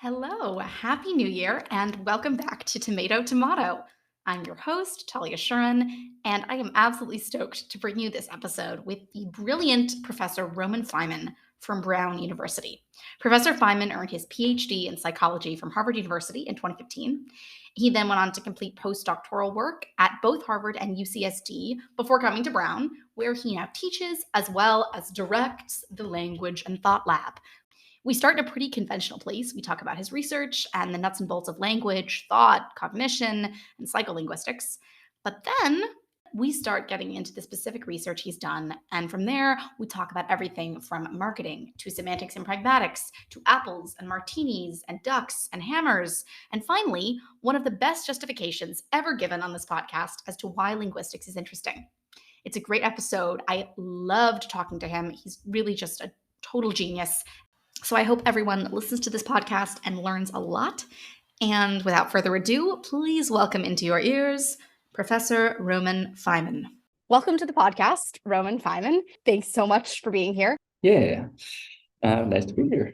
Hello, Happy New Year, and welcome back to Tomato Tomato. I'm your host, Talia Shurin, and I am absolutely stoked to bring you this episode with the brilliant Professor Roman Feiman from Brown University. Professor Feiman earned his PhD in psychology from Harvard University in 2015. He then went on to complete postdoctoral work at both Harvard and UCSD before coming to Brown, where he now teaches as well as directs the Language and Thought Lab. We start in a pretty conventional place. We talk about his research and the nuts and bolts of language, thought, cognition, and psycholinguistics. But then we start getting into the specific research he's done. And from there, we talk about everything from marketing to semantics and pragmatics to apples and martinis and ducks and hammers. And finally, one of the best justifications ever given on this podcast as to why linguistics is interesting. It's a great episode. I loved talking to him. He's really just a total genius. So I hope everyone listens to this podcast and learns a lot. And without further ado, please welcome into your ears Professor Roman Feiman. Welcome to the podcast, Roman Feiman. Thanks so much for being here. Yeah, nice to be here.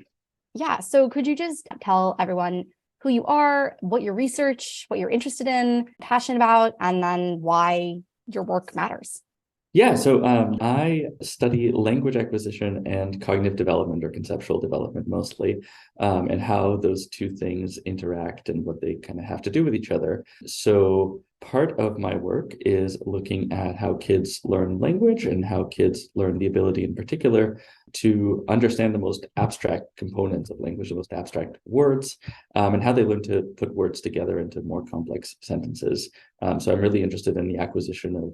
Yeah, so could you just tell everyone who you are, what your research, what you're interested in, passionate about, and then why your work matters? Yeah, so I study language acquisition and cognitive development or conceptual development mostly, and how those two things interact and what they kind of have to do with each other. So part of my work is looking at how kids learn language and how kids learn the ability in particular to understand the most abstract components of language, the most abstract words, and how they learn to put words together into more complex sentences. So I'm really interested in the acquisition of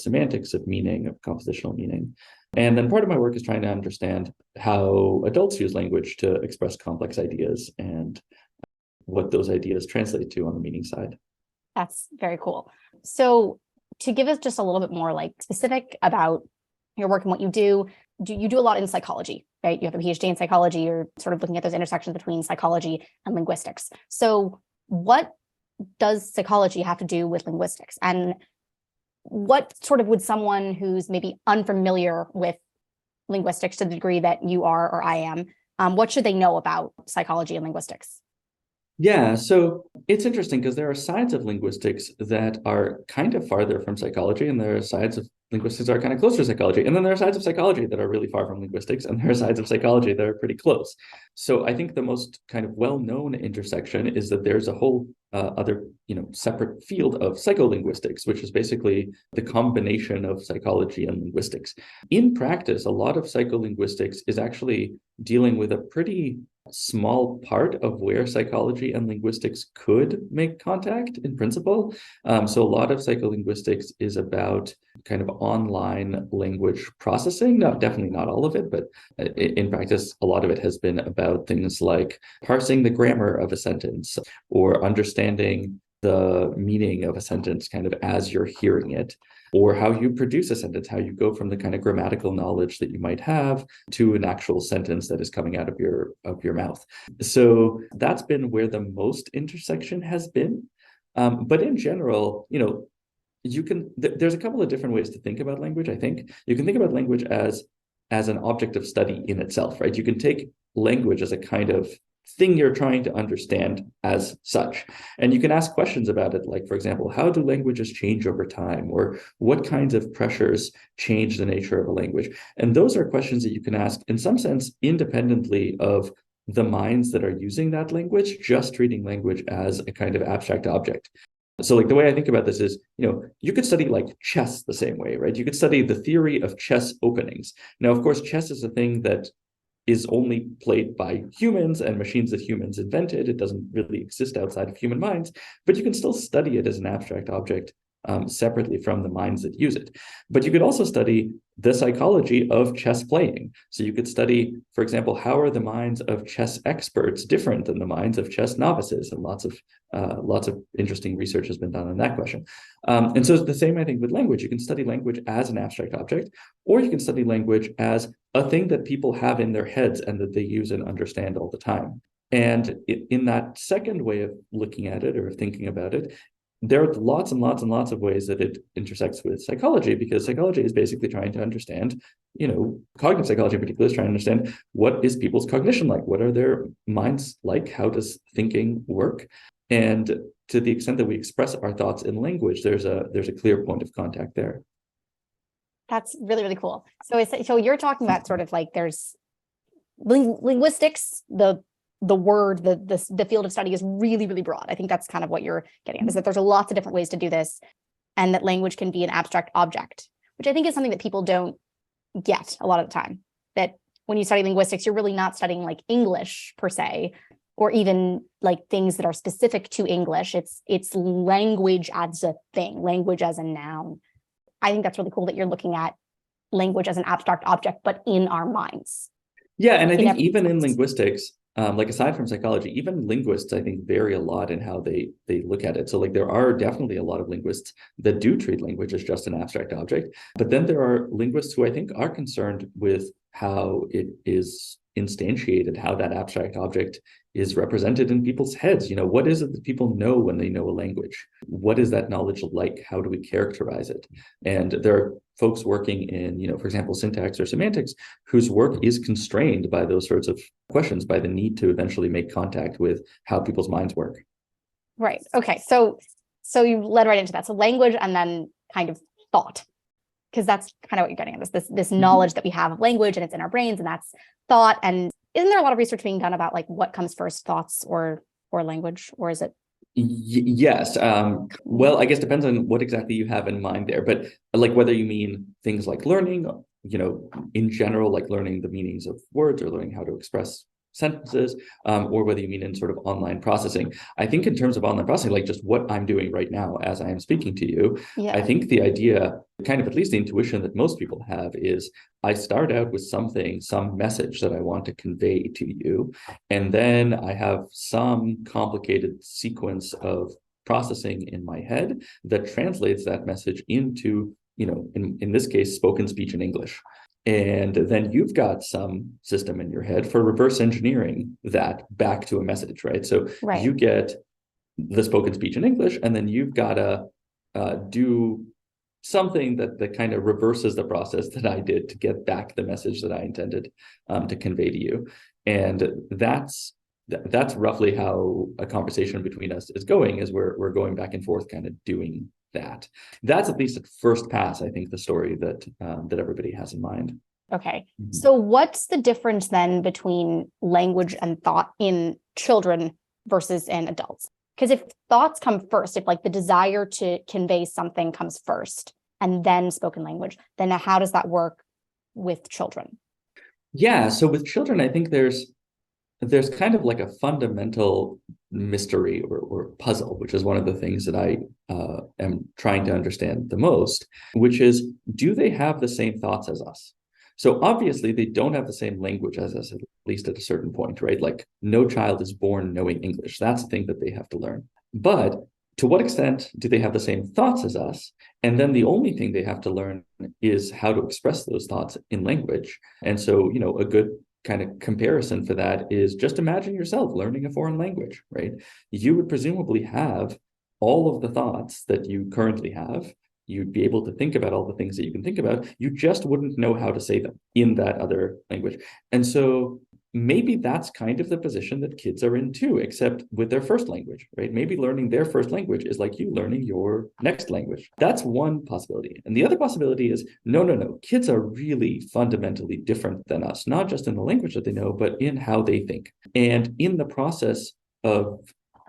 semantics, of meaning, of compositional meaning. And then part of my work is trying to understand how adults use language to express complex ideas and what those ideas translate to on the meaning side. That's very cool. So to give us just a little bit more specific about your work and what you do a lot in psychology, right? You have a PhD in psychology. You're sort of looking at those intersections between psychology and linguistics. So what does psychology have to do with linguistics? And what sort of would someone who's maybe unfamiliar with linguistics to the degree that you are or I am, what should they know about psychology and linguistics? Yeah, so it's interesting because there are sides of linguistics that are kind of farther from psychology, and there are sides of linguistics that are kind of closer to psychology. And then there are sides of psychology that are really far from linguistics, and there are sides of psychology that are pretty close. So I think the most kind of well-known intersection is that there's a whole other, separate field of psycholinguistics, which is basically the combination of psychology and linguistics. In practice, a lot of psycholinguistics is actually dealing with a pretty small part of where psychology and linguistics could make contact in principle. So a lot of psycholinguistics is about kind of online language processing. No, definitely not all of it, but in practice, a lot of it has been about things like parsing the grammar of a sentence or understanding the meaning of a sentence kind of as you're hearing it, or how you produce a sentence, how you go from the kind of grammatical knowledge that you might have to an actual sentence that is coming out of your mouth. So that's been where the most intersection has been. But in general, there's a couple of different ways to think about language. I think you can think about language as an object of study in itself, right? You can take language as a kind of thing you're trying to understand as such. And you can ask questions about it, like, for example, how do languages change over time? Or what kinds of pressures change the nature of a language? And those are questions that you can ask, in some sense, independently of the minds that are using that language, just treating language as a kind of abstract object. So the way I think about this is, you could study chess the same way, right? You could study the theory of chess openings. Now, of course, chess is a thing that is only played by humans and machines that humans invented. It doesn't really exist outside of human minds, but you can still study it as an abstract object separately from the minds that use it. But you could also study the psychology of chess playing. So you could study, for example, how are the minds of chess experts different than the minds of chess novices? And lots of interesting research has been done on that question. And so it's the same, I think, with language. You can study language as an abstract object, or you can study language as a thing that people have in their heads and that they use and understand all the time. And in that second way of looking at it or of thinking about it, there are lots and lots and lots of ways that it intersects with psychology, because psychology is basically trying to understand, cognitive psychology in particular is trying to understand what is people's cognition like, what are their minds like, how does thinking work, and to the extent that we express our thoughts in language, there's a clear point of contact there. That's really, really cool. So you're talking about sort of like there's linguistics, the word, the field of study is really, really broad. I think that's kind of what you're getting at, is that there's lots of different ways to do this, and that language can be an abstract object, which I think is something that people don't get a lot of the time. That when you study linguistics, you're really not studying like English per se, or even like things that are specific to English. It's language as a thing, language as a noun. I think that's really cool that you're looking at language as an abstract object, but in our minds. Yeah, and I think every even in sense. linguistics, like aside from psychology, even linguists, I think, vary a lot in how they look at it. So like there are definitely a lot of linguists that do treat language as just an abstract object, but then there are linguists who I think are concerned with how it is instantiated, how that abstract object is represented in people's heads. What is it that people know when they know a language? What is that knowledge like? How do we characterize it? And there are folks working in, for example, syntax or semantics, whose work is constrained by those sorts of questions, by the need to eventually make contact with how people's minds work. Right. Okay. So you led right into that. So language and then kind of thought, because that's kind of what you're getting at, this knowledge that we have of language and it's in our brains, and that's thought. And isn't there a lot of research being done about like what comes first, thoughts or language, or is it? Yes. Well, I guess depends on what exactly you have in mind there, but like whether you mean things like learning, in general, like learning the meanings of words or learning how to express sentences, or whether you mean in sort of online processing. I think in terms of online processing, like just what I'm doing right now as I am speaking to you, I think the idea, kind of at least the intuition that most people have, is I start out with something, some message that I want to convey to you, and then I have some complicated sequence of processing in my head that translates that message into, in this case, spoken speech in English. And then you've got some system in your head for reverse engineering that back to a message, right? So you get the spoken speech in English, and then you've got to do something that kind of reverses the process that I did to get back the message that I intended to convey to you. And that's roughly how a conversation between us is going, is we're going back and forth kind of doing that. That's at least at first pass, I think, the story that everybody has in mind. Okay. So what's the difference then between language and thought in children versus in adults? Because if thoughts come first, if like the desire to convey something comes first and then spoken language, then how does that work with children? Yeah. So with children, I think there's kind of like a fundamental mystery or puzzle, which is one of the things that I am trying to understand the most, which is, do they have the same thoughts as us? So obviously they don't have the same language as us, at least at a certain point, right? Like no child is born knowing English. That's the thing that they have to learn. But to what extent do they have the same thoughts as us? And then the only thing they have to learn is how to express those thoughts in language. And so, a good kind of comparison for that is just imagine yourself learning a foreign language, right? You would presumably have all of the thoughts that you currently have. You'd be able to think about all the things that you can think about. You just wouldn't know how to say them in that other language. And so maybe that's kind of the position that kids are in too, except with their first language, right? Maybe learning their first language is like you learning your next language. That's one possibility. And the other possibility is, no. Kids are really fundamentally different than us, not just in the language that they know, but in how they think. And in the process of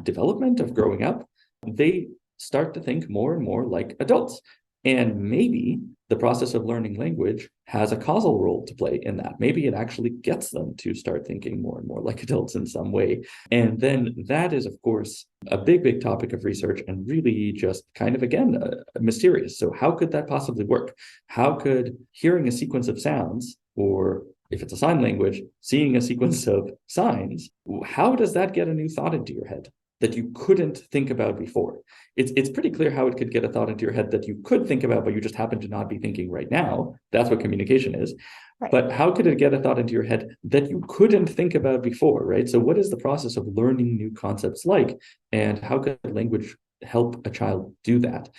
development, of growing up, they start to think more and more like adults. And maybe the process of learning language has a causal role to play in that. Maybe it actually gets them to start thinking more and more like adults in some way. And then that is, of course, a big, big topic of research and really just kind of, again, mysterious. So how could that possibly work? How could hearing a sequence of sounds, or if it's a sign language, seeing a sequence of signs, how does that get a new thought into your head that you couldn't think about before? It's pretty clear how it could get a thought into your head that you could think about, but you just happen to not be thinking right now. That's what communication is. Right. But how could it get a thought into your head that you couldn't think about before, right? So what is the process of learning new concepts like? And how could language help a child do that?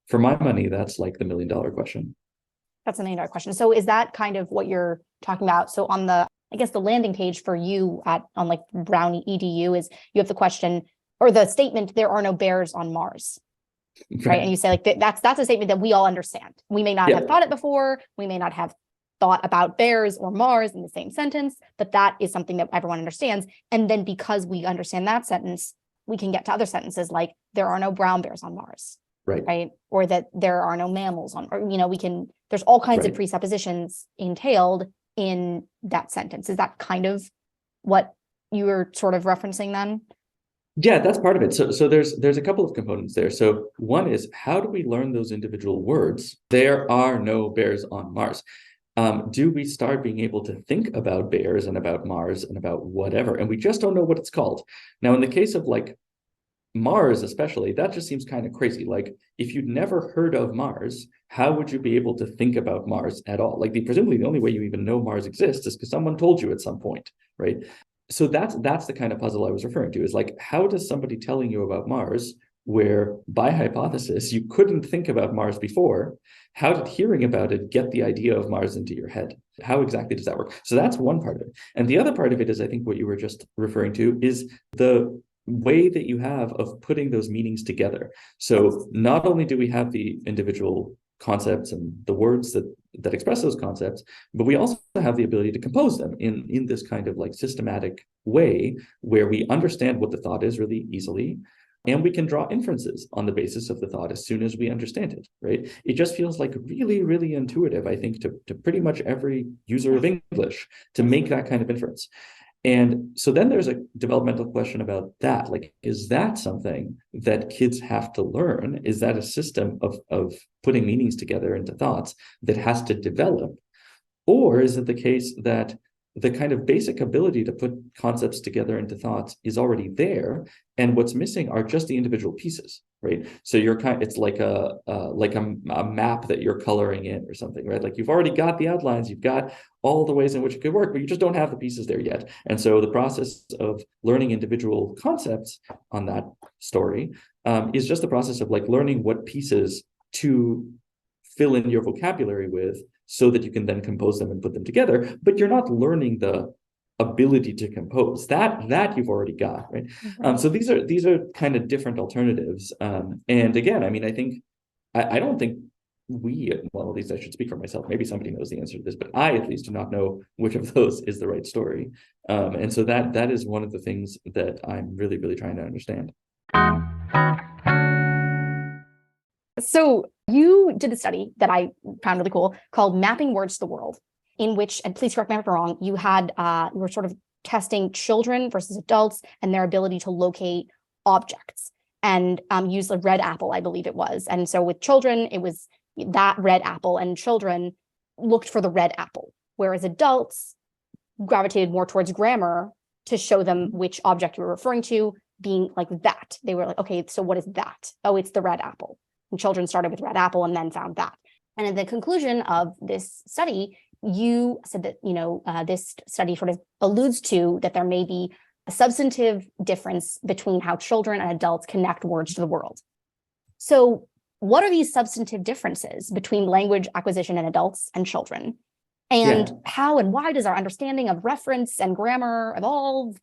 For my money, that's like the $1 million question. That's a $1 million question. So is that kind of what you're talking about? So on the, I guess the landing page for you on like Brownie EDU is you have the question or the statement, there are no bears on Mars. Right. And you say like that's a statement that we all understand. We may not have thought it before. We may not have thought about bears or Mars in the same sentence, but that is something that everyone understands. And then because we understand that sentence, we can get to other sentences like there are no brown bears on Mars. Right. Or that there are no mammals on, or, there's all kinds of presuppositions entailed in that sentence. Is that kind of what you were sort of referencing then? Yeah, that's part of it. So there's a couple of components there. So one is, how do we learn those individual words? There are no bears on Mars. Do we start being able to think about bears and about Mars and about whatever? And we just don't know what it's called. Now, in the case of like Mars, especially, that just seems kind of crazy. Like, if you'd never heard of Mars, how would you be able to think about Mars at all? Like, presumably the only way you even know Mars exists is because someone told you at some point, right? So that's the kind of puzzle I was referring to, is like, how does somebody telling you about Mars, where by hypothesis you couldn't think about Mars before, how did hearing about it get the idea of Mars into your head? How exactly does that work? So that's one part of it. And the other part of it is, I think what you were just referring to, is the way that you have of putting those meanings together. So not only do we have the individual concepts and the words that express those concepts, but we also have the ability to compose them in this kind of like systematic way where we understand what the thought is really easily, and we can draw inferences on the basis of the thought as soon as we understand it, right? It just feels like really, really intuitive, I think, to pretty much every user of English to make that kind of inference. And so then there's a developmental question about that. Like, is that something that kids have to learn? Is that a system of putting meanings together into thoughts that has to develop? Or is it the case that the kind of basic ability to put concepts together into thoughts is already there, and what's missing are just the individual pieces, right? So it's like a map that you're coloring in or something, right? Like, you've already got the outlines, you've got all the ways in which it could work, but you just don't have the pieces there yet. And so the process of learning individual concepts on that story is just the process of like learning what pieces to fill in your vocabulary with, so that you can then compose them and put them together. But you're not learning the ability to compose. That you've already got, right? Mm-hmm. So these are kind of different alternatives. And again, I mean, I don't think well, at least I should speak for myself. Maybe somebody knows the answer to this, but I at least do not know which of those is the right story. And so that is one of the things that I'm really, really trying to understand. So you did a study that I found really cool called Mapping Words to the World, in which, and please correct me if I'm wrong, you were sort of testing children versus adults and their ability to locate objects, and used a red apple, I believe it was. And so with children, it was that red apple, and children looked for the red apple, whereas adults gravitated more towards grammar to show them which object you were referring to, being like that. They were like, okay, so what is that? Oh, it's the red apple. And children started with red apple and then found that. And at the conclusion of this study, you said that, this study sort of alludes to that there may be a substantive difference between how children and adults connect words to the world. So what are these substantive differences between language acquisition in adults and children? And how and why does our understanding of reference and grammar evolve?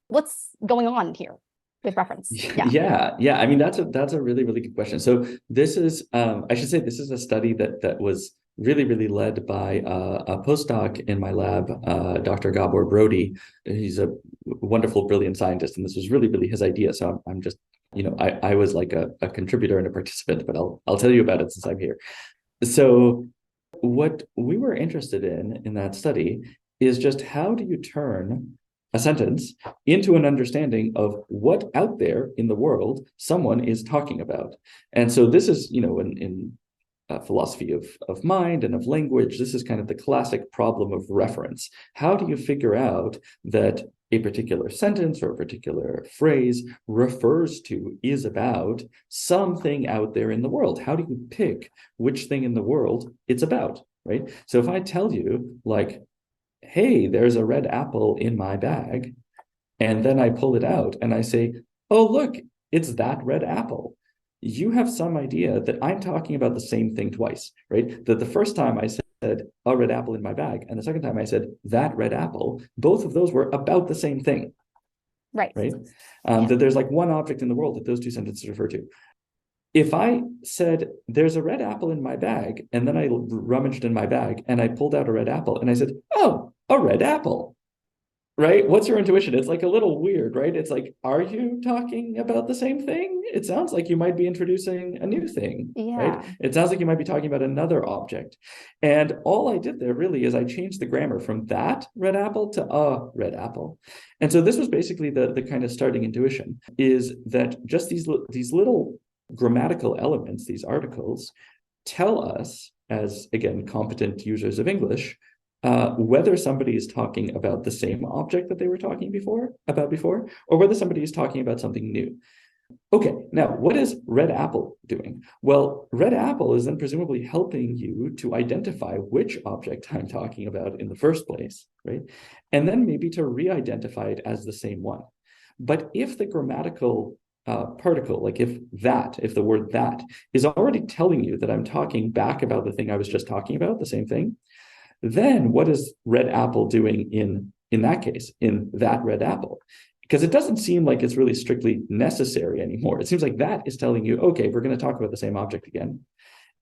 What's going on here with reference? Yeah. I mean, that's a really, really good question. So this is, I should say, this is a study that was really, really led by a postdoc in my lab, Dr. Gabor Brody. He's a wonderful, brilliant scientist, and this was really, really his idea. So I'm just, I was like a contributor and a participant, but I'll tell you about it since I'm here. So what we were interested in that study is just, how do you turn a sentence into an understanding of what out there in the world someone is talking about. And so this is, in philosophy of mind and of language, this is kind of the classic problem of reference. How do you figure out that a particular sentence or a particular phrase refers to, is about something out there in the world? How do you pick which thing in the world it's about, right? So if I tell you, like, hey, there's a red apple in my bag, and then I pull it out and I say, oh, look, it's that red apple. you have some idea that I'm talking about the same thing twice, right? That the first time I said a red apple in my bag, and the second time I said that red apple, both of those were about the same thing, Right. right? Yeah. That there's like one object in the world that those two sentences refer to. If I said there's a red apple in my bag, and then I rummaged in my bag and I pulled out a red apple and I said, oh, a red apple, right? What's your intuition? It's like a little weird, right? It's like, are you talking about the same thing? It sounds like you might be introducing a new thing, right? Yeah. It sounds like you might be talking about another object. And all I did there really is I changed the grammar from that red apple to a red apple. And so this was basically the kind of starting intuition, is that just these little grammatical elements, these articles, tell us, as again, competent users of English, whether somebody is talking about the same object that they were talking about before, or whether somebody is talking about something new. Okay, now what is red apple doing? Well, red apple is then presumably helping you to identify which object I'm talking about in the first place, right? And then maybe to re-identify it as the same one. But if the grammatical particle, like if the word that is already telling you that I'm talking back about the thing I was just talking about, the same thing, then what is red apple doing in that case, in that red apple? Because it doesn't seem like it's really strictly necessary anymore. It seems like that is telling you, okay, we're going to talk about the same object again.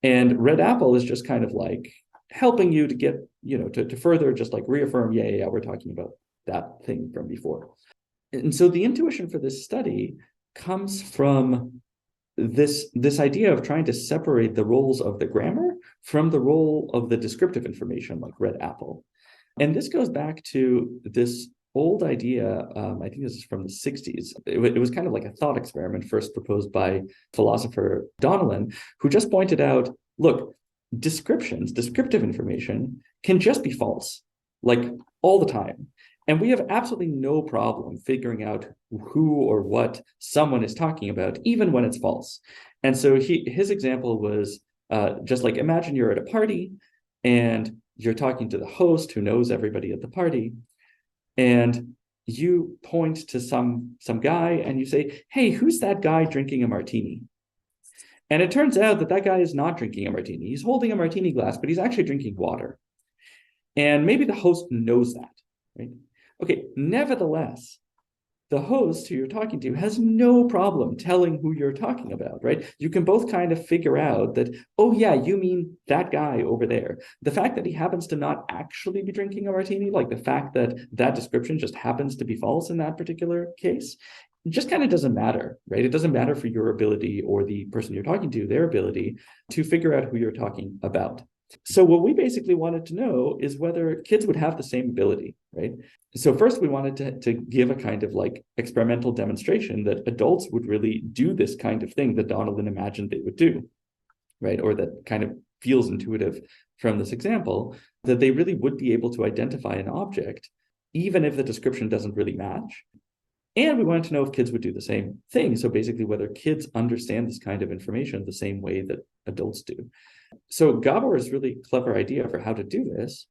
And red apple is just kind of like helping you to get, to further just like reaffirm, yeah, we're talking about that thing from before. And so the intuition for this study comes from this idea of trying to separate the roles of the grammar from the role of the descriptive information, like red apple. And this goes back to this old idea, I think this is from the 60s. It was kind of like a thought experiment first proposed by philosopher Donnellan, who just pointed out, look, descriptive information can just be false, like all the time. And we have absolutely no problem figuring out who or what someone is talking about, even when it's false. And so his example was just like, imagine you're at a party and you're talking to the host who knows everybody at the party, and you point to some guy and you say, hey, who's that guy drinking a martini? And it turns out that guy is not drinking a martini. He's holding a martini glass, but he's actually drinking water. And maybe the host knows that, right? Okay, nevertheless, the host who you're talking to has no problem telling who you're talking about, right? You can both kind of figure out that, oh yeah, you mean that guy over there. The fact that he happens to not actually be drinking a martini, like the fact that that description just happens to be false in that particular case, just kind of doesn't matter, right? It doesn't matter for your ability or the person you're talking to, their ability to figure out who you're talking about. So what we basically wanted to know is whether kids would have the same ability, right? So first we wanted to give a kind of like experimental demonstration that adults would really do this kind of thing that Donnellan imagined they would do, right? Or that kind of feels intuitive from this example, that they really would be able to identify an object, even if the description doesn't really match. And we wanted to know if kids would do the same thing. So basically whether kids understand this kind of information the same way that adults do. So Gabor's really clever idea for how to do this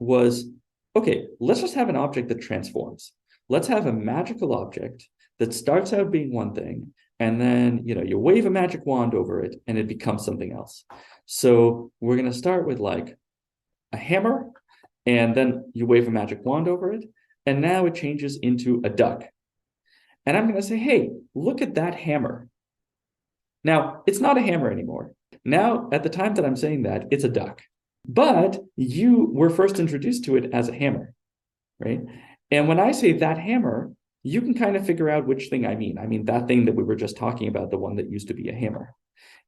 was, okay, let's just have an object that transforms. Let's have a magical object that starts out being one thing, and then you wave a magic wand over it and it becomes something else. So we're going to start with like a hammer, and then you wave a magic wand over it, and now it changes into a duck. And I'm going to say, hey, look at that hammer. Now, it's not a hammer anymore. Now, at the time that I'm saying that, it's a duck. But you were first introduced to it as a hammer, right? And when I say that hammer, you can kind of figure out which thing I mean. I mean, that thing that we were just talking about, the one that used to be a hammer.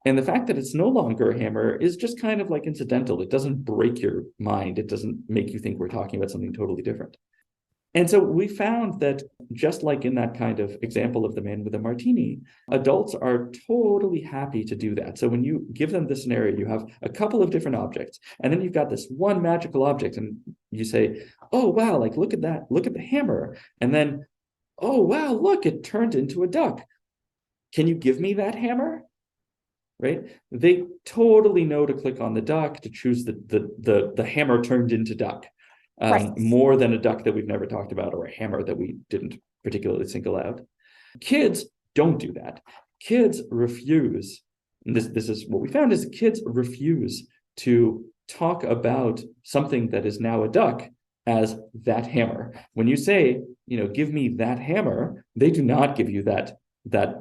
And the fact that it's no longer a hammer is just kind of like incidental. It doesn't break your mind. It doesn't make you think we're talking about something totally different. And so we found that just like in that kind of example of the man with a martini, adults are totally happy to do that. So when you give them the scenario, you have a couple of different objects, and then you've got this one magical object, and you say, oh, wow, like look at that, look at the hammer. And then, oh, wow, look, it turned into a duck. Can you give me that hammer? Right? They totally know to click on the duck to choose the hammer turned into duck. Right. More than a duck that we've never talked about or a hammer that we didn't particularly single out. Kids don't do that. kids refuse, and this is what we found, is kids refuse to talk about something that is now a duck as that hammer. When you say, give me that hammer, they do not give you that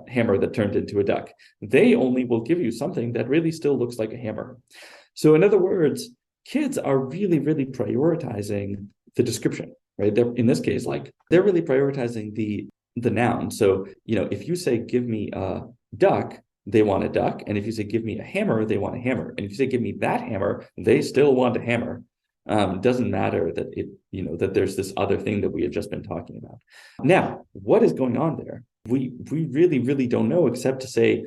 hammer that turned into a duck. They only will give you something that really still looks like a hammer. So in other words, kids are really, really prioritizing the description, right? They're, in this case, like they're really prioritizing the noun. So, if you say, give me a duck, they want a duck. And if you say, give me a hammer, they want a hammer. And if you say, give me that hammer, they still want a hammer. Doesn't matter that that there's this other thing that we have just been talking about. Now, what is going on there? We really, really don't know, except to say,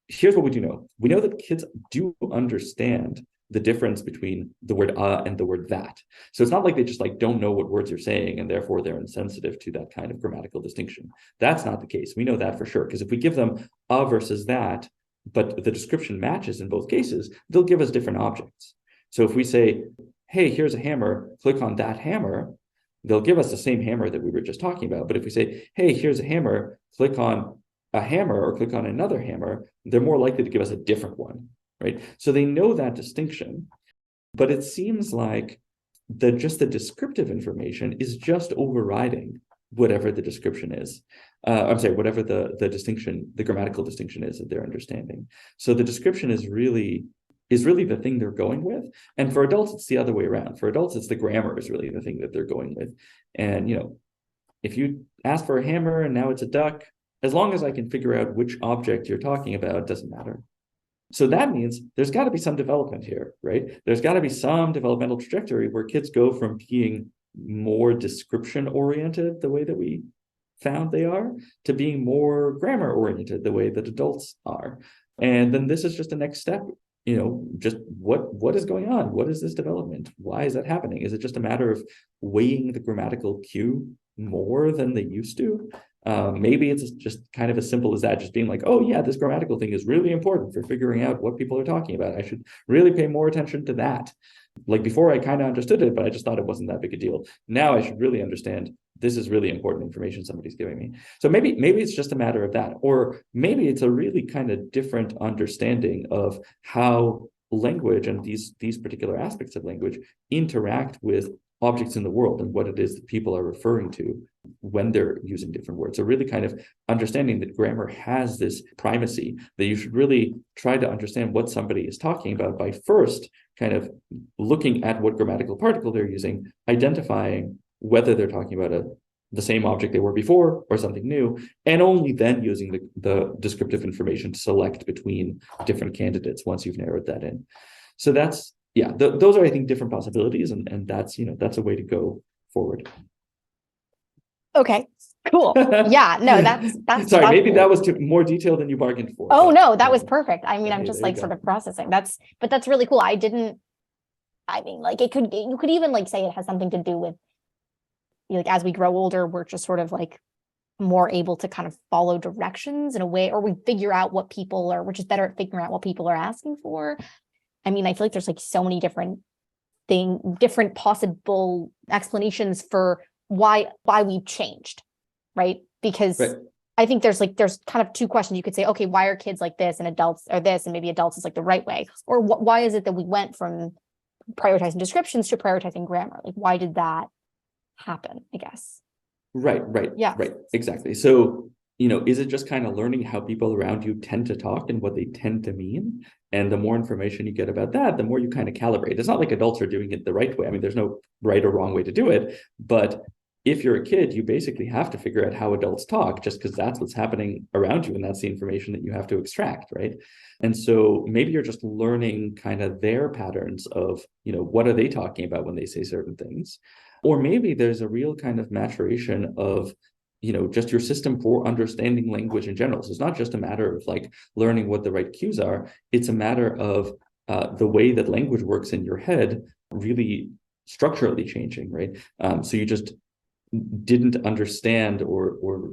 here's what we do know. We know that kids do understand the difference between the word and the word that. So it's not like they just don't know what words you're saying and therefore they're insensitive to that kind of grammatical distinction. That's not the case. We know that for sure, because if we give them a versus that, but the description matches in both cases, they'll give us different objects. So if we say, hey, here's a hammer, click on that hammer, they'll give us the same hammer that we were just talking about. But if we say, hey, here's a hammer, click on a hammer or click on another hammer, they're more likely to give us a different one, right? So they know that distinction, but it seems like just the descriptive information is just overriding whatever the description is. I'm sorry, whatever the distinction, the grammatical distinction is that they're understanding. So the description is really the thing they're going with. And for adults, it's the other way around. For adults, it's the grammar is really the thing that they're going with. And, if you ask for a hammer and now it's a duck, as long as I can figure out which object you're talking about, it doesn't matter. So that means there's got to be some development here, right? There's got to be some developmental trajectory where kids go from being more description oriented, the way that we found they are, to being more grammar oriented, the way that adults are. And then this is just the next step. Just what is going on? What is this development? Why is that happening? Is it just a matter of weighing the grammatical cue more than they used to? Maybe it's just kind of as simple as that, just being like, oh yeah, this grammatical thing is really important for figuring out what people are talking about. I should really pay more attention to that. Like before, I kind of understood it, but I just thought it wasn't that big a deal. Now I should really understand this is really important information somebody's giving me. So maybe it's just a matter of that, or maybe it's a really kind of different understanding of how language and these particular aspects of language interact with objects in the world and what it is that people are referring to when they're using different words. So really kind of understanding that grammar has this primacy, that you should really try to understand what somebody is talking about by first kind of looking at what grammatical particle they're using, identifying whether they're talking about the same object they were before or something new, and only then using the descriptive information to select between different candidates once you've narrowed that in. So that's, those are, I think, different possibilities, and that's, that's a way to go forward. Okay, cool. Yeah, no, that's sorry, maybe cool. that was more detailed than you bargained for. Oh, no, that was perfect. I mean, I'm just sort of processing. But that's really cool. You could even say it has something to do with, as we grow older, we're just sort of more able to kind of follow directions in a way, or we figure out we're just better at figuring out what people are asking for. I mean, I feel like there's so many different possible explanations for why we've changed, right? Because right. I think there's kind of two questions. You could say, okay, why are kids like this and adults are this, and maybe adults is the right way, or why is it that we went from prioritizing descriptions to prioritizing grammar? Why did that happen, I guess? Right. Yeah. Right. Exactly. So, is it just kind of learning how people around you tend to talk and what they tend to mean? And the more information you get about that, the more you kind of calibrate. It's not like adults are doing it the right way. I mean, there's no right or wrong way to do it. But if you're a kid, you basically have to figure out how adults talk, just because that's what's happening around you. And that's the information that you have to extract, right? And so maybe you're just learning kind of their patterns of, what are they talking about when they say certain things? Or maybe there's a real kind of maturation of, just your system for understanding language in general. So it's not just a matter of learning what the right cues are. It's a matter of the way that language works in your head really structurally changing, right? So you just didn't understand or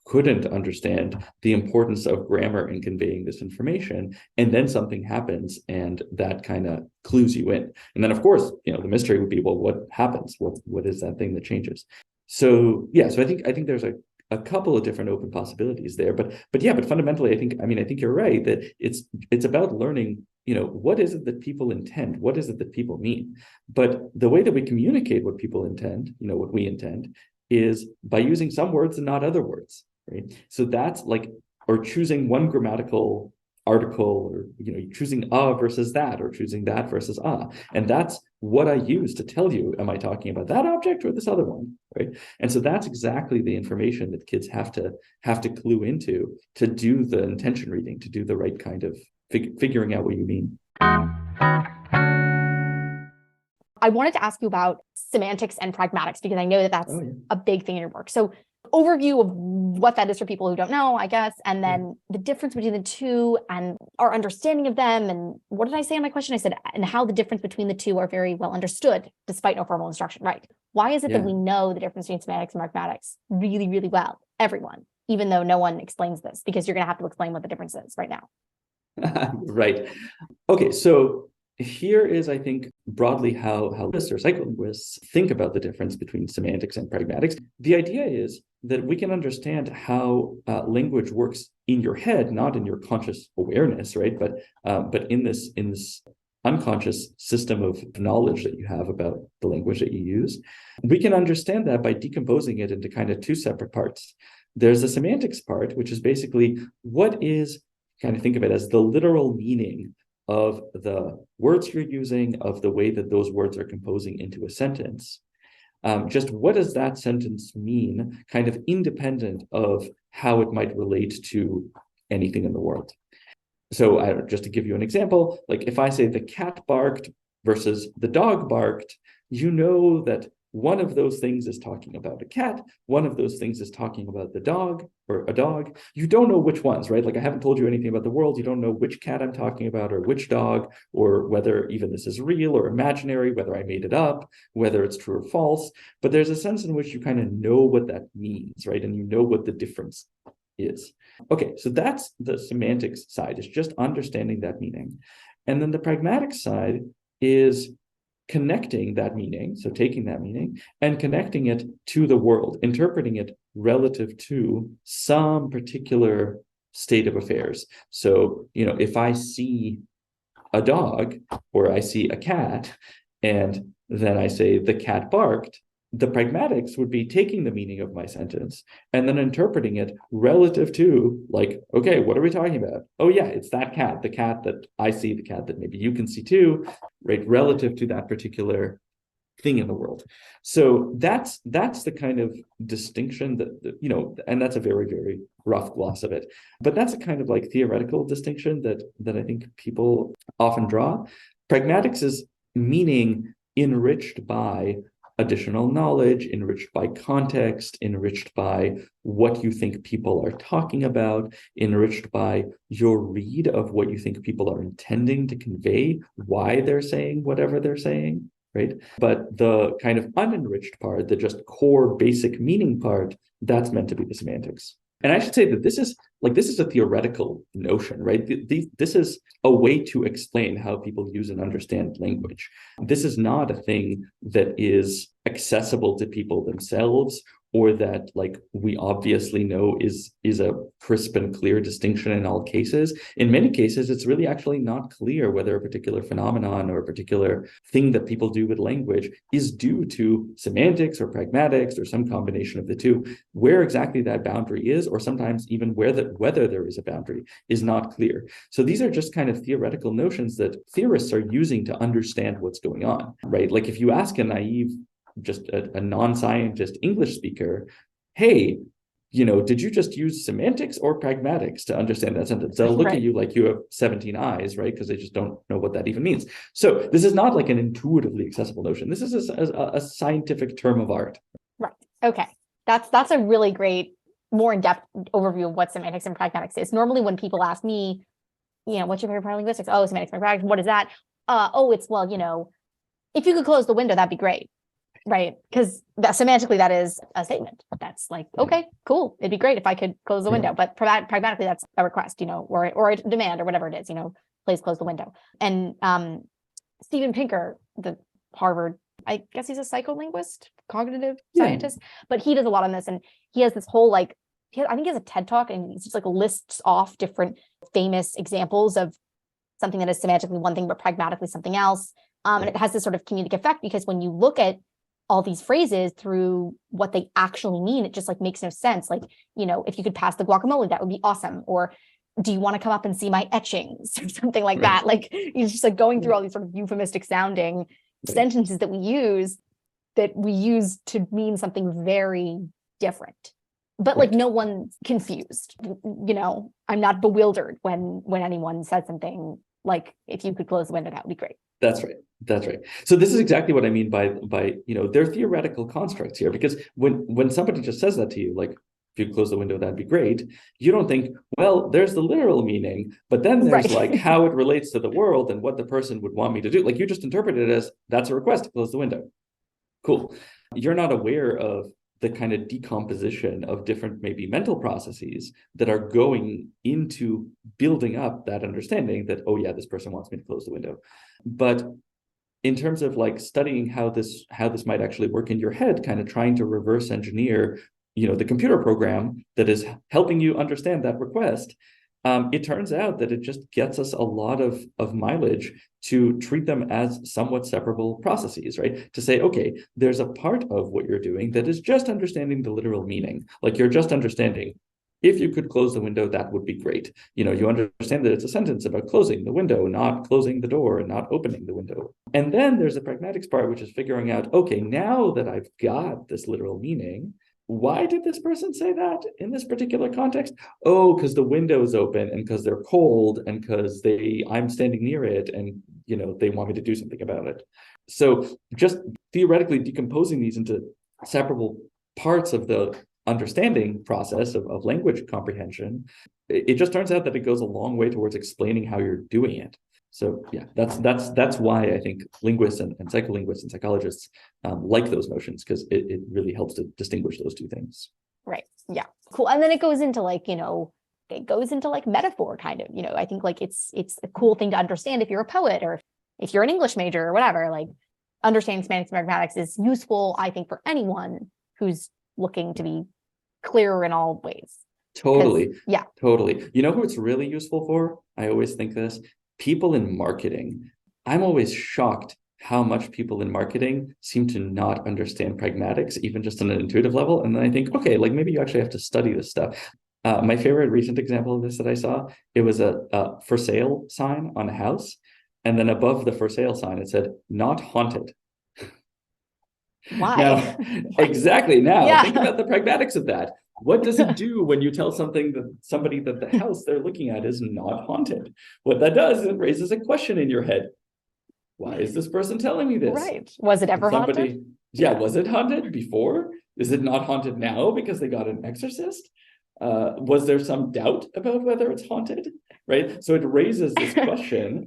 couldn't understand the importance of grammar in conveying this information, and then something happens and that kind of clues you in. And then of course, the mystery would be, well, what happens? What is that thing that changes? So I think there's a a couple of different open possibilities there. But fundamentally, I think you're right that it's about learning, what is it that people intend? What is it that people mean? But the way that we communicate what people intend, what we intend, is by using some words and not other words, right? So that's like, or choosing one grammatical article, or choosing versus that, or choosing that versus and that's what I use to tell you, am I talking about that object or this other one, right? And so that's exactly the information that kids have to clue into to do the intention reading, to do the right kind of figuring out what you mean. I wanted to ask you about semantics and pragmatics, because I know that that's a big thing in your work. So overview of what that is for people who don't know, I guess, and then the difference between the two and our understanding of them. And what did I say in my question? I said, and how the difference between the two are very well understood despite no formal instruction, right? Why is it that we know the difference between semantics and pragmatics really, really well? Everyone, even though no one explains this, because you're going to have to explain what the difference is right now. Right. Okay, so here is, I think, broadly how linguists or psycholinguists think about the difference between semantics and pragmatics. The idea is that we can understand how language works in your head, not in your conscious awareness, right? But in this unconscious system of knowledge that you have about the language that you use. We can understand that by decomposing it into kind of two separate parts. There's the semantics part, which is basically what is, kind of think of it as the literal meaning of the words you're using, of the way that those words are composing into a sentence. Just what does that sentence mean, kind of independent of how it might relate to anything in the world. So just to give you an example, like if I say the cat barked versus the dog barked, you know that one of those things is talking about a cat, one of those things is talking about the dog or a dog. You don't know which ones, right? Like I haven't told you anything about the world. You don't know which cat I'm talking about or which dog, or whether even this is real or imaginary, whether I made it up, whether it's true or false. But there's a sense in which you kind of know what that means, right? And you know what the difference is. Okay, so that's the semantics side, is just understanding that meaning. And then the pragmatic side is connecting that meaning, so taking that meaning and connecting it to the world, interpreting it relative to some particular state of affairs. So, if I see a dog or I see a cat, and then I say the cat barked, the pragmatics would be taking the meaning of my sentence and then interpreting it relative to, like, okay, what are we talking about? Oh yeah, it's that cat, the cat that I see, the cat that maybe you can see too, right? Relative to that particular thing in the world. So that's the kind of distinction that, and that's a very, very rough gloss of it. But that's a kind of like theoretical distinction that I think people often draw. Pragmatics is meaning enriched by additional knowledge, enriched by context, enriched by what you think people are talking about, enriched by your read of what you think people are intending to convey, why they're saying whatever they're saying, right? But the kind of unenriched part, the just core basic meaning part, that's meant to be the semantics. And I should say that this is a theoretical notion, right? This is a way to explain how people use and understand language. This is not a thing that is accessible to people themselves, or that like we obviously know is a crisp and clear distinction in all cases. In many cases, it's really actually not clear whether a particular phenomenon or a particular thing that people do with language is due to semantics or pragmatics or some combination of the two. Where exactly that boundary is, or sometimes even whether there is a boundary, is not clear. So these are just kind of theoretical notions that theorists are using to understand what's going on, right? Like if you ask a naive, just a non-scientist English speaker, hey, did you just use semantics or pragmatics to understand that sentence? They'll look at you like you have 17 eyes, right? Because they just don't know what that even means. So this is not like an intuitively accessible notion. This is a scientific term of art. Right. Okay. That's a really great, more in-depth overview of what semantics and pragmatics is. Normally when people ask me, what's your favorite part of linguistics? Oh, semantics and pragmatics. What is that? It's, well, if you could close the window, that'd be great. Right. Because semantically, that is a statement. That's like, okay, cool. It'd be great if I could close the window. But pragmatically, that's a request, or a demand or whatever it is, please close the window. And Steven Pinker, the Harvard, I guess he's a psycholinguist, cognitive scientist, but he does a lot on this. And he has this whole like, I think he has a TED talk and he's just like lists off different famous examples of something that is semantically one thing, but pragmatically something else. And it has this sort of comedic effect because when you look at all these phrases through what they actually mean, it just like makes no sense. Like, if you could pass the guacamole, that would be awesome. Or do you want to come up and see my etchings or something like that? Like he's just like going through all these sort of euphemistic sounding sentences that we use to mean something very different. But like no one's confused. I'm not bewildered when anyone says something like, if you could close the window, that would be great. That's right. That's right. So this is exactly what I mean by they're theoretical constructs here, because when somebody just says that to you, like, if you close the window, that'd be great, you don't think, well, there's the literal meaning, but then there's like how it relates to the world and what the person would want me to do. Like you just interpret it as that's a request to close the window. Cool. You're not aware of the kind of decomposition of different maybe mental processes that are going into building up that understanding that, oh yeah, this person wants me to close the window. But in terms of like studying how this might actually work in your head, kind of trying to reverse engineer, the computer program that is helping you understand that request, it turns out that it just gets us a lot of mileage to treat them as somewhat separable processes, right? To say, okay, there's a part of what you're doing that is just understanding the literal meaning. Like you're just understanding, if you could close the window, that would be great. You understand that it's a sentence about closing the window, not closing the door and not opening the window. And then there's the pragmatics part, which is figuring out, okay, now that I've got this literal meaning, why did this person say that in this particular context? Oh, because the window is open and because they're cold and because I'm standing near it and, they want me to do something about it. So just theoretically decomposing these into separable parts of the understanding process of language comprehension, it just turns out that it goes a long way towards explaining how you're doing it. So yeah, that's why I think linguists and psycholinguists and psychologists like those notions, because it really helps to distinguish those two things. Right. Yeah. Cool. And then it goes into like, metaphor kind of, I think like it's a cool thing to understand if you're a poet or if you're an English major or whatever, like understanding semantics and pragmatics is useful, I think, for anyone who's looking to be clearer in all ways. Totally. Yeah. Totally. You know who it's really useful for? I always think this. People in marketing. I'm always shocked how much people in marketing seem to not understand pragmatics, even just on an intuitive level. And then I think, okay, like maybe you actually have to study this stuff. My favorite recent example of this that I saw, it was a for sale sign on a house. And then above the for sale sign, it said, not haunted. Why? Now, exactly. Now, Yeah. think about the pragmatics of that. What does it do when you tell somebody that the house they're looking at is not haunted? What that does is it raises a question in your head. Why is this person telling me this? Right. Was it ever haunted? Yeah, was it haunted before? Is it not haunted now because they got an exorcist? Was there some doubt about whether it's haunted? Right. So it raises this question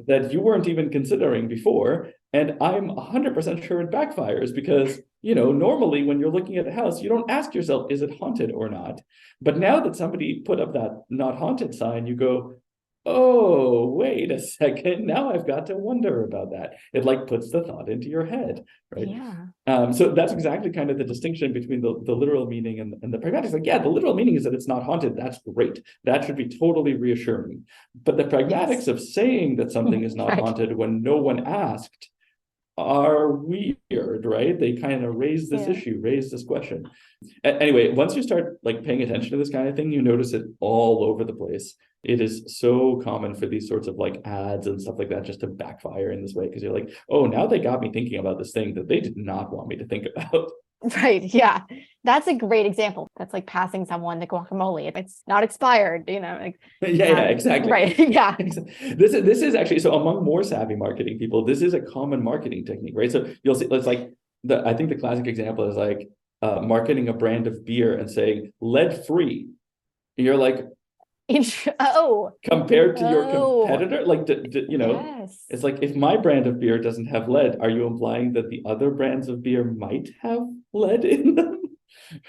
that you weren't even considering before. And I'm 100% sure it backfires because, normally when you're looking at a house, you don't ask yourself, is it haunted or not? But now that somebody put up that not haunted sign, you go, oh, wait a second. Now I've got to wonder about that. It like puts the thought into your head, right? Yeah. So that's exactly kind of the distinction between the literal meaning and the pragmatics. Like, yeah, the literal meaning is that it's not haunted. That's great. That should be totally reassuring. But the pragmatics of saying that something is not haunted when no one asked are weird, right? They kind of raise this issue, raise this question. Anyway, once you start like paying attention to this kind of thing, you notice it all over the place. It is so common for these sorts of like ads and stuff like that just to backfire in this way, because you're like, oh, now they got me thinking about this thing that they did not want me to think about. Right. Yeah. That's a great example. That's like passing someone the guacamole. It's not expired, like, yeah, exactly. Right. Yeah. This is actually, so among more savvy marketing people, this is a common marketing technique, right? So you'll see, it's like I think the classic example is like marketing a brand of beer and saying lead free. You're like, compared to your competitor, like it's like, if my brand of beer doesn't have lead, are you implying that the other brands of beer might have lead in them?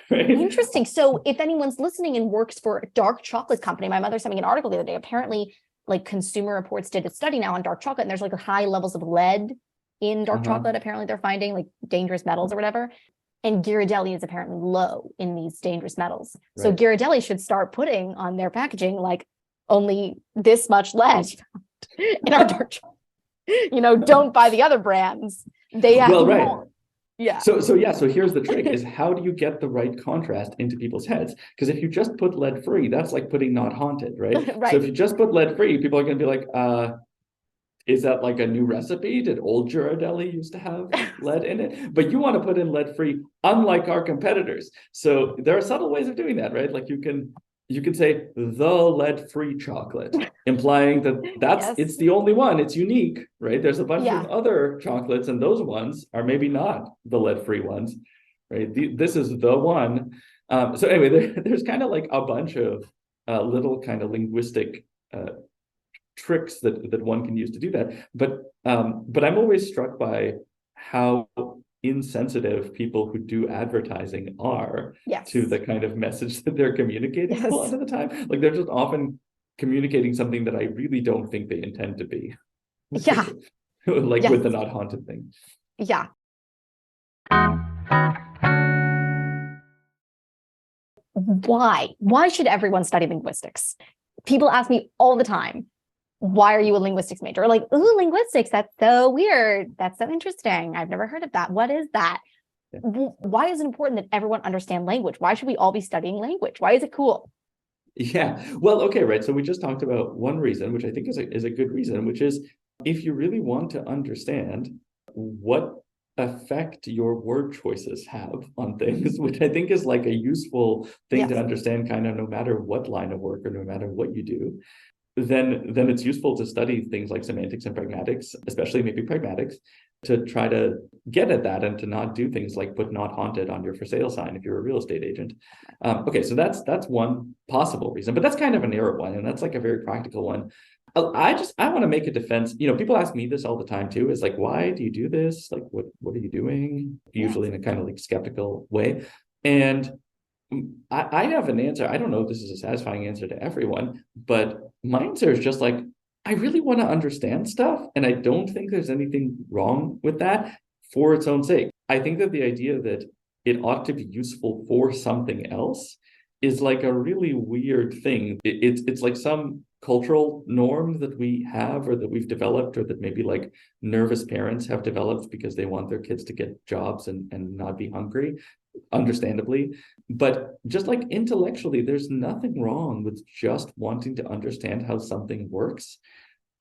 Right? Interesting. So if anyone's listening and works for a dark chocolate company, my mother sent me an article the other day. Apparently, like Consumer Reports did a study now on dark chocolate, and there's like high levels of lead in dark chocolate. Apparently they're finding like dangerous metals or whatever. And Ghirardelli is apparently low in these dangerous metals. So Right. Ghirardelli should start putting on their packaging like only this much lead in our dark chocolate. Don't buy the other brands. They have Well, right. more. Yeah. So here's the trick is how do you get the right contrast into people's heads? Because if you just put lead free, that's like putting not haunted, right? Right. So if you just put lead free, people are going to be like, is that like a new recipe? Did old Ghirardelli used to have lead in it? But you want to put in lead free, unlike our competitors. So there are subtle ways of doing that, right? Like you can say the lead free chocolate, implying that Yes. it's the only one. It's unique, right? There's a bunch Yeah. of other chocolates, and those ones are maybe not the lead free ones, right? This is the one. So anyway, there's kind of like a bunch of little kind of linguistic tricks that one can use to do that. But I'm always struck by how insensitive people who do advertising are Yes. to the kind of message that they're communicating a lot of the time. Like they're just often communicating something that I really don't think they intend to be. Yeah. Like Yes. with the not haunted thing. Yeah. Why should everyone study linguistics? People ask me all the time, why are you a linguistics major? Like, ooh, linguistics, that's so weird. That's so interesting. I've never heard of that. What is that? Yeah. Why is it important that everyone understand language? Why should we all be studying language? Why is it cool? Yeah. Well, okay, right. So we just talked about one reason, which I think is a good reason, which is if you really want to understand what effect your word choices have on things, which I think is like a useful thing to Yes. understand kind of no matter what line of work or no matter what you do, then it's useful to study things like semantics and pragmatics, especially maybe pragmatics, to try to get at that and to not do things like put not haunted on your for sale sign if you're a real estate agent. Okay, so that's one possible reason, but that's kind of a narrow one, and that's like a very practical one. I want to make a defense. People ask me this all the time too. Is like, why do you do this? Like, what are you doing? Usually in a kind of like skeptical way, and I have an answer. I don't know if this is a satisfying answer to everyone, but my answer is just like, I really want to understand stuff. And I don't think there's anything wrong with that for its own sake. I think that the idea that it ought to be useful for something else is like a really weird thing. It's like some cultural norm that we have or that we've developed or that maybe like nervous parents have developed because they want their kids to get jobs and not be hungry, understandably. But just like intellectually, there's nothing wrong with just wanting to understand how something works.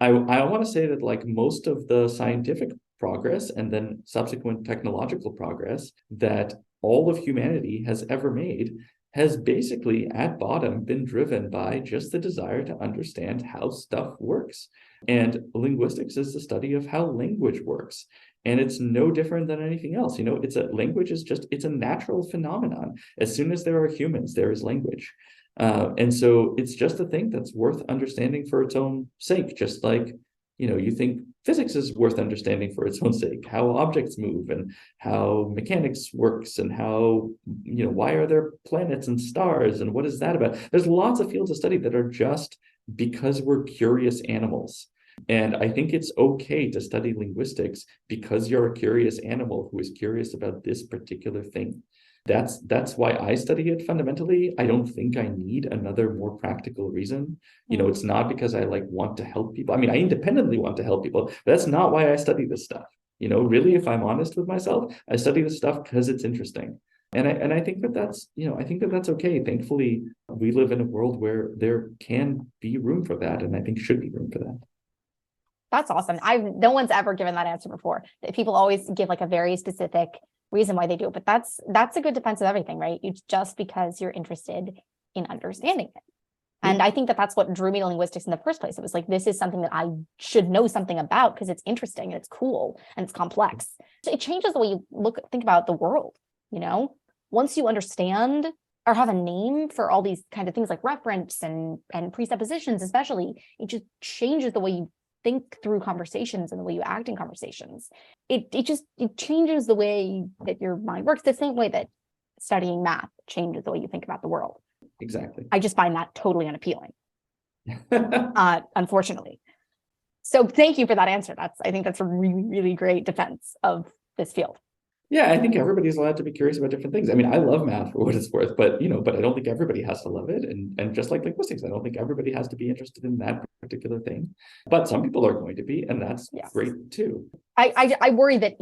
I want to say that like most of the scientific progress and then subsequent technological progress that all of humanity has ever made has basically at bottom been driven by just the desire to understand how stuff works. And linguistics is the study of how language works. And it's no different than anything else. Language is just, it's a natural phenomenon. As soon as there are humans, there is language. And so it's just a thing that's worth understanding for its own sake, just like, you think physics is worth understanding for its own sake, how objects move and how mechanics works and how, why are there planets and stars and what is that about? There's lots of fields of study that are just because we're curious animals. And I think it's okay to study linguistics because you're a curious animal who is curious about this particular thing. That's why I study it fundamentally. I don't think I need another more practical reason. It's not because I like want to help people. I mean, I independently want to help people, but that's not why I study this stuff. Really, if I'm honest with myself, I study this stuff because it's interesting. And I think that's okay. Thankfully, we live in a world where there can be room for that, and I think should be room for that. That's awesome. No one's ever given that answer before. People always give like a very specific reason why they do it, but that's a good defense of everything, right? It's just because you're interested in understanding it. And I think that's what drew me to linguistics in the first place. It was like, this is something that I should know something about because it's interesting and it's cool and it's complex. So it changes the way you think about the world, Once you understand or have a name for all these kind of things like reference and presuppositions, especially, it just changes the way you think through conversations and the way you act in conversations. It changes the way that your mind works, the same way that studying math changes the way you think about the world. Exactly. I just find that totally unappealing, unfortunately. So thank you for that answer. I think that's a really, really great defense of this field. Yeah, I think everybody's allowed to be curious about different things. I mean, I love math for what it's worth, but but I don't think everybody has to love it. And just like linguistics, I don't think everybody has to be interested in that particular thing. But some people are going to be, and that's Yes. great too. I worry that,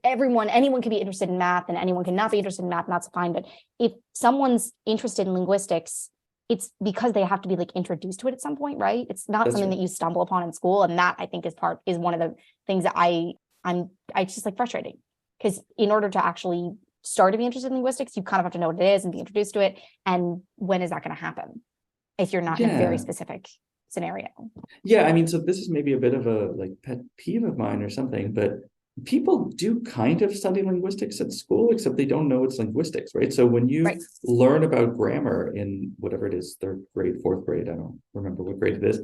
anyone can be interested in math and anyone can not be interested in math, and that's fine. But if someone's interested in linguistics, it's because they have to be like introduced to it at some point, right? It's not That's something right. that you stumble upon in school. And that I think is one of the things that I just like frustrating. Because in order to actually start to be interested in linguistics, you kind of have to know what it is and be introduced to it. And when is that going to happen if you're not in a very Yeah. specific scenario? Yeah, I mean, so this is maybe a bit of a like pet peeve of mine or something, but people do kind of study linguistics at school, except they don't know it's linguistics, right? So when you Right. learn about grammar in whatever it is, third grade, fourth grade, I don't remember what grade it is,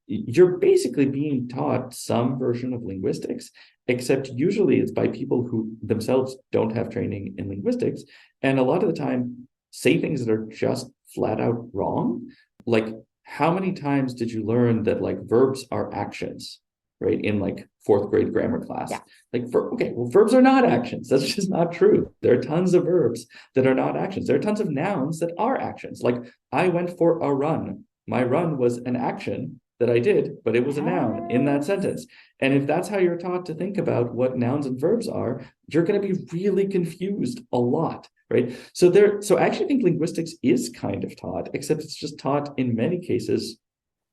you're basically being taught some version of linguistics, except usually it's by people who themselves don't have training in linguistics, and a lot of the time say things that are just flat out wrong. Like, how many times did you learn that like verbs are actions, right? In like fourth grade grammar class. Yeah. Like, okay, well, verbs are not actions. That's just not true. There are tons of verbs that are not actions. There are tons of nouns that are actions. Like, I went for a run. My run was an action that I did, but it was a noun in that sentence. And if that's how you're taught to think about what nouns and verbs are, you're going to be really confused a lot, right? So I actually think linguistics is kind of taught, except it's just taught in many cases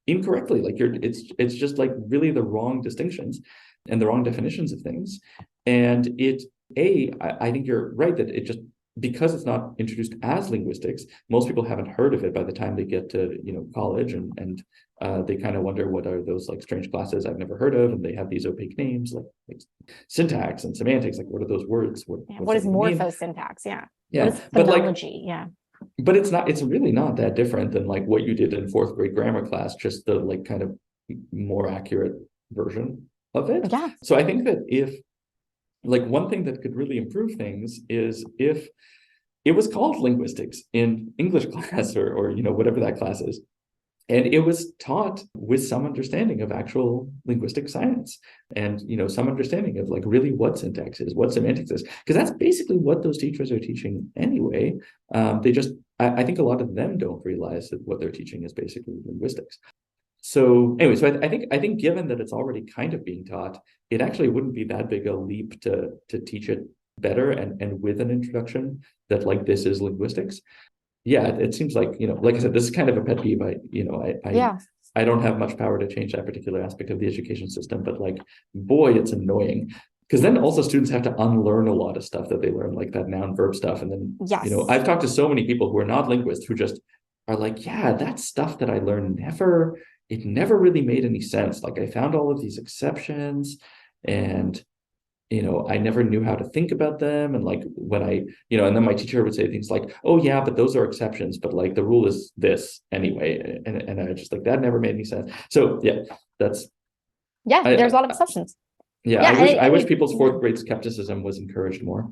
incorrectly. Like it's just like really the wrong distinctions and the wrong definitions of things. And I think you're right that it just, because it's not introduced as linguistics, most people haven't heard of it by the time they get to college, and they kind of wonder, what are those like strange classes I've never heard of, and they have these opaque names like syntax and semantics. Like, what are those words? What is morphosyntax? Yeah. Yeah, what is but like, phonology? Yeah. but it's really not that different than like what you did in fourth grade grammar class, just the like kind of more accurate version of it. Yeah. So I think that if like one thing that could really improve things is if it was called linguistics in English class or whatever that class is, and it was taught with some understanding of actual linguistic science, and some understanding of like really what syntax is, what semantics is, because that's basically what those teachers are teaching anyway. They just, I think a lot of them don't realize that what they're teaching is basically linguistics. So anyway, so I think given that it's already kind of being taught, it actually wouldn't be that big a leap to teach it better and with an introduction that like this is linguistics. Yeah, it seems like, like I said, this is kind of a pet peeve. Yeah. I don't have much power to change that particular aspect of the education system, but like, boy, it's annoying. Because then also students have to unlearn a lot of stuff that they learn, like that noun verb stuff. And then, Yes. I've talked to so many people who are not linguists who just are like, yeah, that stuff that I learned it never really made any sense. Like, I found all of these exceptions, and I never knew how to think about them. And like when and then my teacher would say things like, oh yeah, but those are exceptions, but like the rule is this anyway. And I just like, that never made any sense. So yeah, there's a lot of exceptions. Yeah, I wish people's fourth grade skepticism was encouraged more.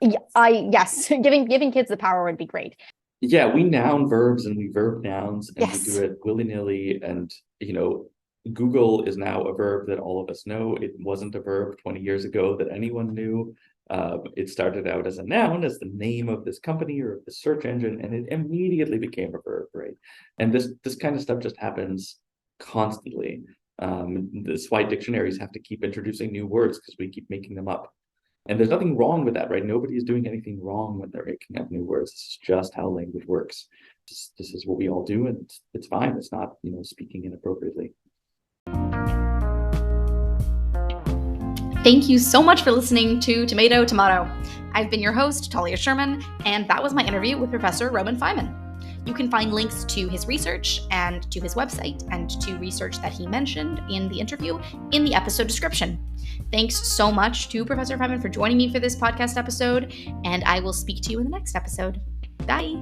Yes, giving kids the power would be great. Yeah, we noun verbs and we verb nouns, and Yes. we do it willy-nilly. And Google is now a verb that all of us know. It wasn't a verb 20 years ago that anyone knew. It started out as a noun, as the name of this company or the search engine, and it immediately became a verb, right? And this kind of stuff just happens constantly. That's why dictionaries have to keep introducing new words, because we keep making them up. And there's nothing wrong with that, right? Nobody is doing anything wrong when they're making up new words. This is just how language works. This is what we all do, and it's fine. It's not, speaking inappropriately. Thank you so much for listening to Tomato Tomato. I've been your host, Talia Sherman, and that was my interview with Professor Roman Feiman. You can find links to his research and to his website and to research that he mentioned in the interview in the episode description. Thanks so much to Professor Feiman for joining me for this podcast episode, and I will speak to you in the next episode. Bye.